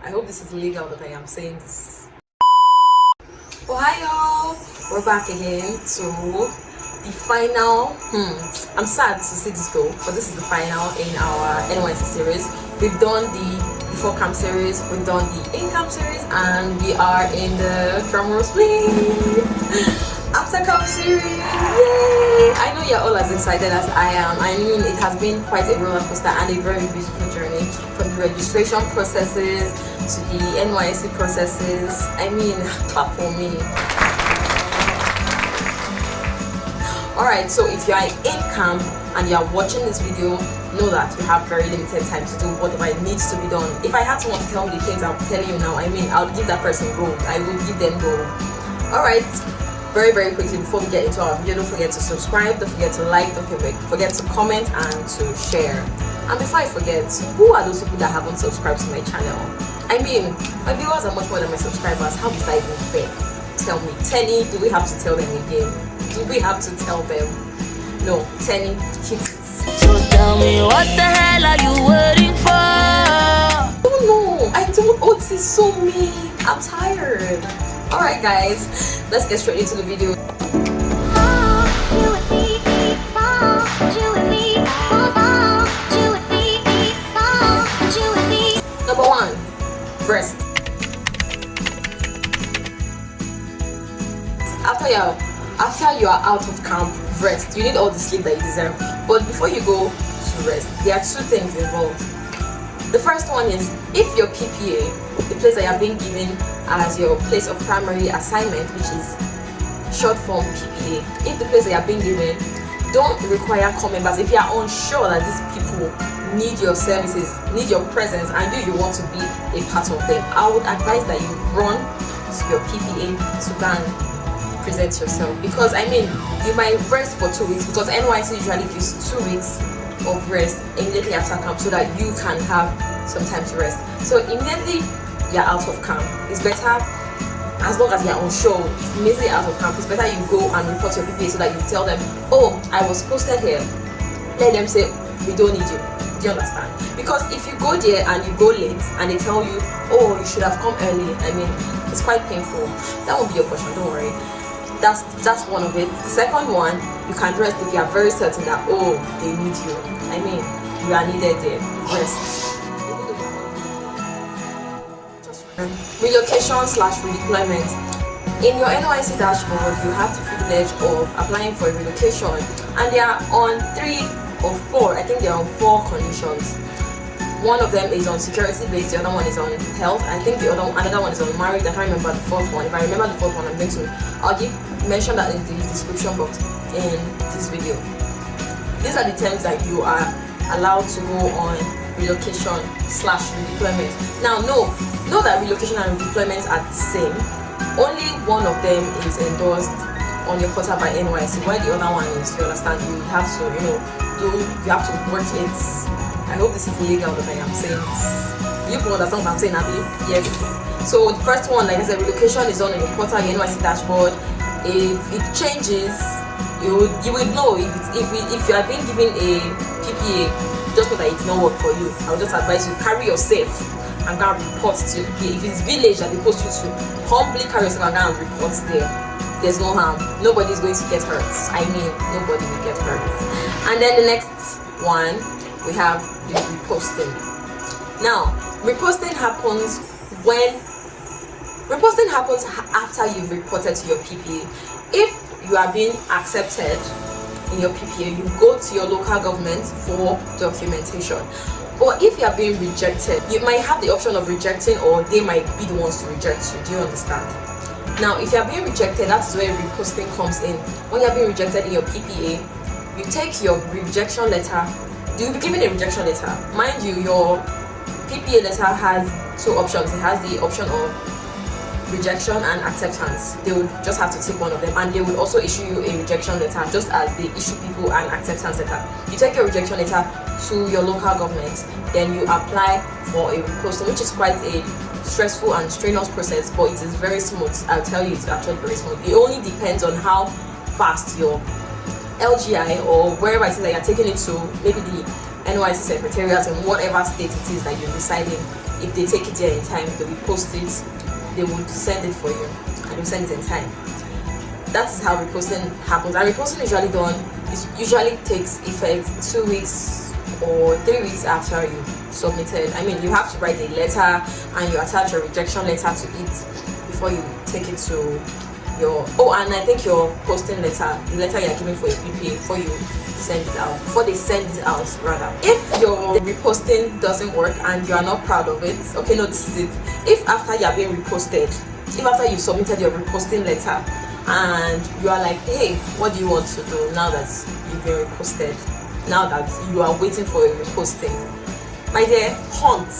I hope this is legal that I am saying this. Oh, hi y'all! We're back again to the final. I'm sad to see this go, but this is the final in our NYSC series. We've done the before camp series, we've done the in-camp series, and we are in the drumroll please after camp series. Yay! I know you're all as excited as I am. I mean, it has been quite a roller coaster and a very beautiful journey, from the registration processes to the NYSC processes. I mean, clap for me. Alright, so if you are in camp and you are watching this video, know that you have very limited time to do whatever needs to be done. If I had someone to tell me the things I'm telling you now, I mean, I'll give that person gold. I will give them gold. Alright, very quickly before we get into our video, don't forget to subscribe, don't forget to like, don't forget to comment and to share. And before I forget, who are those people that haven't subscribed to my channel? I mean, my viewers are much more than my subscribers. How is that even fair? Tell me. Tenny, do we have to tell them again? Do we have to tell them? No, Tenny, hit it. So tell me, what the hell are you waiting for? I don't know. I don't. Oh, this is so mean. I'm tired. Alright guys, let's get straight into the video. Number 1, rest. After you are out of camp, rest. You need all the sleep that you deserve. But before you go to rest, there are 2 things involved. The first one is, if your PPA, the place that you are being given as your place of primary assignment, which is short form PPA, if the place that you are being given don't require core members, if you are unsure that these people need your services, need your presence, and you want to be a part of them, I would advise that you run to your PPA to go and present yourself. Because I mean, you might rest for 2 weeks, because NYSC usually gives 2 weeks of rest immediately after camp so that you can have some time to rest. So immediately you're out of camp, it's better, as long as you're unsure, immediately out of camp, it's better you go and report your PPA so that you tell them, oh, I was posted here. Let them say, we don't need you. Do you understand? Because if you go there and you go late and they tell you, oh, you should have come early, I mean, it's quite painful. That won't be your question, don't worry. That's one of it. The second one, you can rest if you are very certain that, oh, they need you. I mean, you are needed there. Rest. Relocation/redeployment. In your NYSC dashboard, you have the privilege of applying for a relocation, and they are on 3 or 4. I think they are on 4 conditions. One of them is on security based, the other one is on health. I think another one is on marriage. I can't remember the 4th one. If I remember the 4th one, I'll mention that in the description box in this video. These are the terms that you are allowed to go on relocation/redeployment. Now, know that relocation and redeployment are the same. Only one of them is endorsed on your portal by NYSC, while the other one is, you understand, you have to, you have to work it. I hope this is legal that I am saying this. You can understand what I'm saying, Abby? Yes. So the first one, like I said, relocation is on your portal, your NYSC dashboard. If it changes, you will know. If you are being given a PPA, just know that it did not work for you. I would just advise you, carry yourself and go and report to your PPA. If it's village that they post you to, humbly carry yourself and go and report there. There's no harm. Nobody is going to get hurt. I mean, nobody will get hurt. And then the next one, we have the reposting. Now, reposting happens after you've reported to your PPA. If you are being accepted in your PPA, you go to your local government for documentation. But if you are being rejected, you might have the option of rejecting, or they might be the ones to reject you. Do you understand? Now, if you are being rejected, that's where reposting comes in. When you are being rejected in your PPA, you take your rejection letter. You'll be given a rejection letter. Mind you, your PPA letter has 2 options. It has the option of rejection and acceptance. They will just have to take one of them, and they will also issue you a rejection letter, just as they issue people an acceptance letter. You take your rejection letter to your local government, then you apply for a reposting, which is quite a stressful and strenuous process, but it is very smooth. I'll tell you, it's actually very smooth. It only depends on how fast your LGI or wherever it is that you're taking it to, maybe the NYSC Secretariat in whatever state it is that you're residing, if they take it there in time, they will post it, they would send it for you, and they'll send it in time. That is how reposting happens. And reposting usually takes effect 2 weeks or 3 weeks after you submitted. I mean, you have to write a letter and you attach a rejection letter to it before you take it to your, and I think your posting letter, the letter you're giving for your PPA, before you send it out, before they send it out rather. If your reposting doesn't work and you are not proud of it, okay, no, this is it. If after you are being reposted, if after you submitted your reposting letter and you are like, hey, what do you want to do now that you've been reposted, now that you are waiting for your reposting, my dear, hunt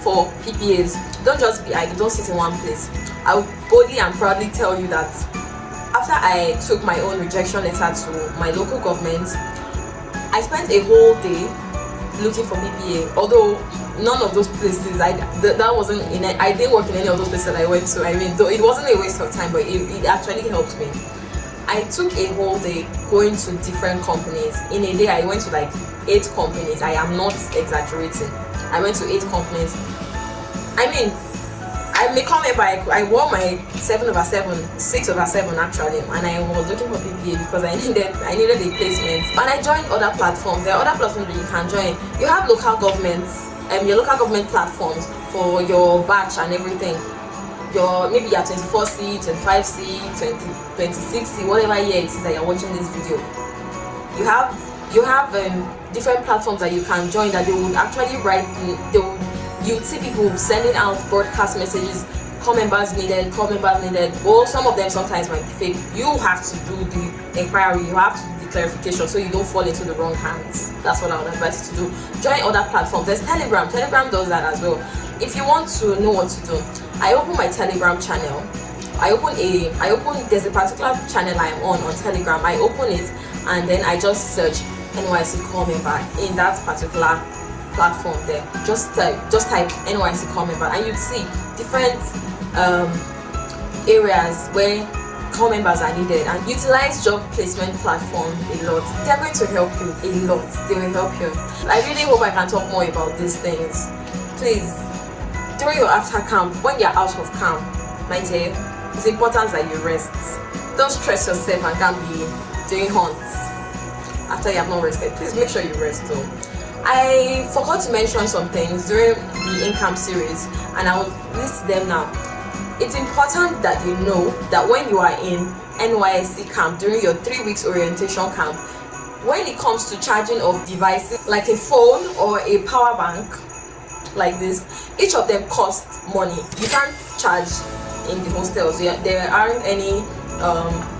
for PPAs. Don't just be idle, don't sit in one place. I will boldly and proudly tell you that after I took my own rejection letter to my local government, I spent a whole day looking for PPA. Although none of those places, I didn't work in any of those places that I went to. I mean, though it wasn't a waste of time, but it actually helped me. I took a whole day going to different companies. In a day, I went to like 8 companies. I am not exaggerating. I went to 8 companies. I mean, I may come here, I wore my 6/7 actually, and I was looking for PPA because I needed a placement. And I joined other platforms. There are other platforms that you can join. You have local governments, your local government platforms for your batch and everything. Maybe you're 24C, 25C, 26C, whatever year it is that you're watching this video. You have different platforms that you can join that they would actually write. You see people sending out broadcast messages, call members needed. Well, some of them sometimes might be fake. You have to do the inquiry, you have to do the clarification so you don't fall into the wrong hands. That's what I would advise you to do. Join other platforms. There's Telegram. Telegram does that as well. If you want to know what to do, I open my Telegram channel. There's a particular channel I'm on Telegram. I open it and then I just search NYSC call member in that particular platform there. Just type NYSC call member and you'd see different areas where call members are needed. And Utilise Job Placement Platform a lot. They're going to help you a lot. They will help you. I really hope I can talk more about these things. Please, during your after camp, when you're out of camp, my dear, it's important that you rest. Don't stress yourself and can't be doing hunts after you have not rested. Please make sure you rest though. I forgot to mention some things during the in-camp series and I will list them now. It's important that you know that when you are in NYSC camp during your 3 weeks orientation camp, when it comes to charging of devices like a phone or a power bank like this, each of them costs money. You can't charge in the hostels. There aren't any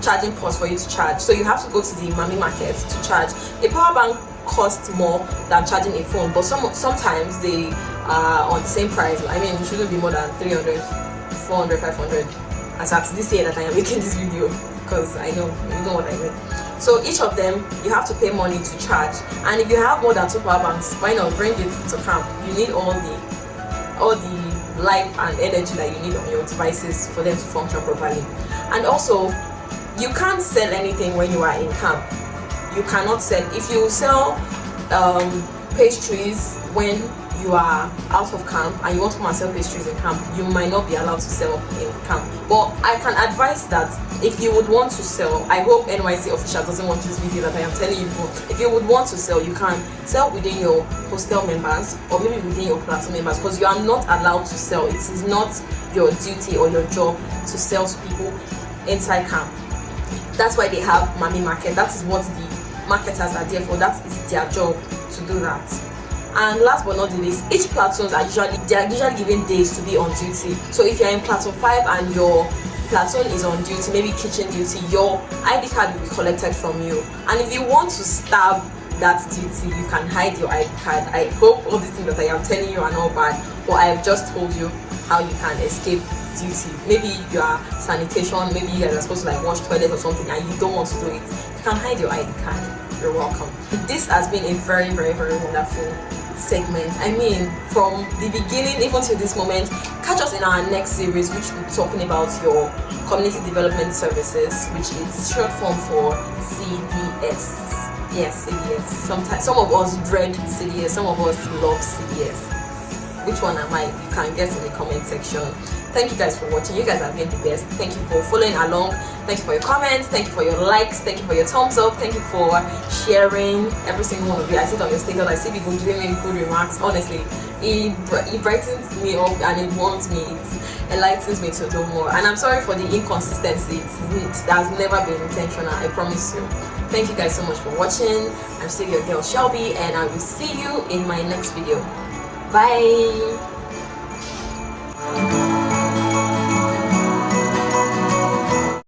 charging ports for you to charge, so you have to go to the mommy market to charge. A power bank costs more than charging a phone, but sometimes they are on the same price. I mean, it shouldn't be more than 300, 400, 500 as at this year that I am making this video, because I know you know what I mean. So each of them you have to pay money to charge, and if you have more than 2 power banks, why not bring it to camp? You need all the life and energy that you need on your devices for them to function properly. And also, you can't sell anything when you are in camp. You cannot sell. If you sell pastries when you are out of camp and you want to come and sell pastries in camp, you might not be allowed to sell in camp. But I can advise that if you would want to sell, I hope NYSC official doesn't watch this video that I am telling you, but if you would want to sell, you can sell within your hostel members or maybe within your plateau members, because you are not allowed to sell. It is not your duty or your job to sell to people inside camp. That's why they have mommy market. That is what the marketers are there for. That is their job to do that. And last but not the least, each platoons are usually given days to be on duty. So if you're in platoon 5 and your platoon is on duty, maybe kitchen duty, your ID card will be collected from you. And if you want to stab that duty, you can hide your ID card. I hope all these things that I am telling you are not bad, but I have just told you how you can escape duty. Maybe you are sanitation, maybe you are supposed to like wash toilet or something and you don't want to do it. You can hide your ID card. You're welcome. This has been a very, very, very wonderful segment. I mean, from the beginning even to this moment. Catch us in our next series, which will be talking about your community development services, which is short form for CDS. Yes, CDS. Sometimes some of us dread CDS, some of us love CDS. which one am I? You can guess in the comment section. Thank you guys for watching. You guys have been the best. Thank you for following along. Thank you for your comments. Thank you for your likes. Thank you for your thumbs up. Thank you for sharing. Every single one of you. I see it on your status. I see people giving me good remarks. Honestly, it brightens me up and it warms me. It enlightens me to do more. And I'm sorry for the inconsistency. It has never been intentional. I promise you. Thank you guys so much for watching. I'm still your girl Shelby, and I will see you in my next video. Bye.